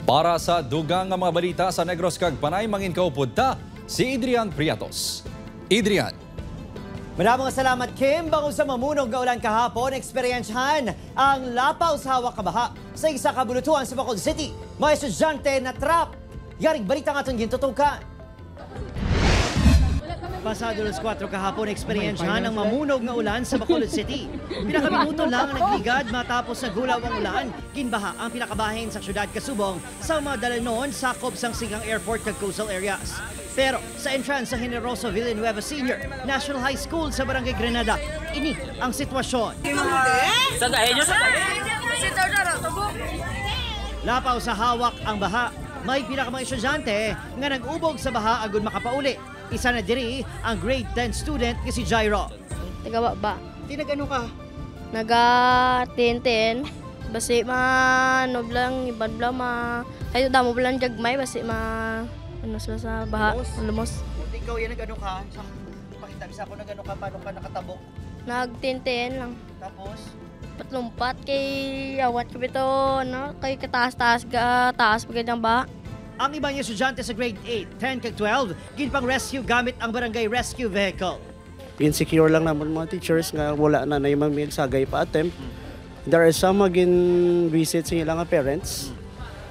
Para sa dugang nga mga balita sa Negros kag Panay mangin kaupod ta si Adrian Priatos. Adrian. Maraming salamat, Kim. Bango sa mamunog nga ulan kahapon, eksperyensyahan ang lapaw sa hawak kabaha sa isa kabulutuan sa Bacolod City. Mga estudyante na trap. Yaring balita nga itong gintutukan. Pasado los 4 kahapon, eksperyensyahan ang mamunog nga ulan sa Bacolod City. Pinakaminuto lang ang nagligad matapos nagulaw ang ulan. Ginbaha ang pinakabahin sa syudad Kasubong sa mga dalanon sakop sang Sigang Airport kag coastal areas. Pero sa entrance sa Generoso Villanueva Senior National High School sa Barangay Granada, ini ang sitwasyon. Lapaw sa hawak ang baha. May pinakamang estudyante nga nag-ubog sa baha agud makapauli. Isa na diri ang grade 10 student nga si Jairo. Taga ba? Tinag-ano ka? Naga-10-10. Basi noblang ibadla kayo damo bulan jagmay basi ano sila sa baha, lumos. Ikaw yan nag-ano ka? Pakita bisa ako nag-ano ka, paano ka nakatabok? Nag-10-10 lang. Tapos? Patlumpat kay awat ko bito, no? Kay kataas-taas taas pagod ng baha. Ang ibang estudyante sa grade 8, 10 kag 12, ginpang rescue gamit ang barangay rescue vehicle. Insecure lang naman mga teachers nga wala na yung mga sagay pa attempt. There are some magin visit sa ilang parents.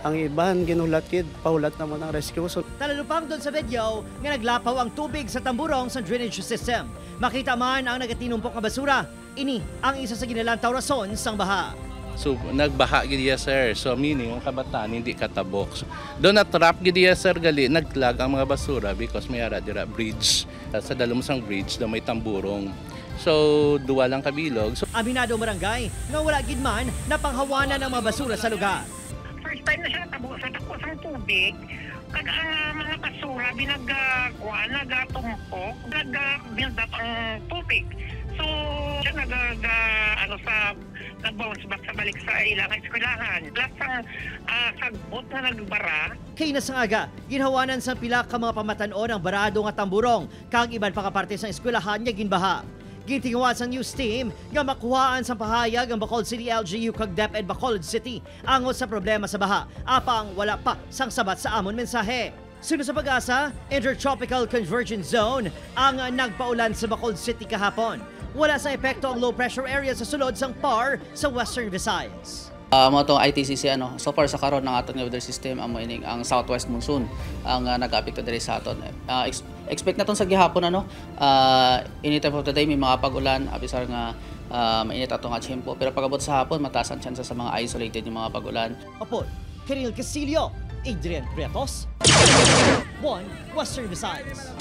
Ang iban ginulat kid, pahulat naman ang rescue. So, talalupang doon sa video nga naglapaw ang tubig sa tamburong sa drainage system. Makita man ang nagatinumpok na basura. Ini ang isa sa ginalantaw rason sang baha. So nagbaha gid sir. So meaning ang kabataan hindi katabok. So, doon na trap gid sir gali naglag ang mga basura because may ara dira bridge. Sa dalom sang bridge daw may tamburong. So duwa lang kabilog. So, aminado barangay nga wala gid man na panghawanan ng mga basura sa lugar. First time na siya natabo sa takos ang tubig. Kag ang mga basura binagkuha, nagatumpok, nag-build up ang tubig. So siya nag-bounce back sa balik sa ilang eskwelahan. Plus ang sagbot na nagbara. Kay nasangaga, ginhawanan sa pila ka mga pamatanon ang barado nga tamburong kang iban pa kaparte sa eskwelahan nga ginbaha. Gintingawan sa news team nga makuhaan sa pahayag ang Bacolod City LGU kag DepEd Bacolod City angot sa problema sa baha apang wala pa sang sabat sa amon mensahe. Sunod sa pag-asa, Intertropical Convergence Zone ang nagpaulan sa Bacolod City kahapon. Wala sa epekto ang low pressure area sa sulod sang PAR sa Western Visayas. Mo itong ITCC, so far sa karon ng atong weather system, ang southwest monsoon ang nag-apekto diri sa aton. Expect naton sa gihapon anytime of the day may mga pag-ulan, abisar nga mainit atong tiyempo, pero pagabot sa hapon mataas ang chance sa mga isolated yung mga pag-ulan. Opo, Kiril Casilio, Adrian Priatos, 1 Western Visayas.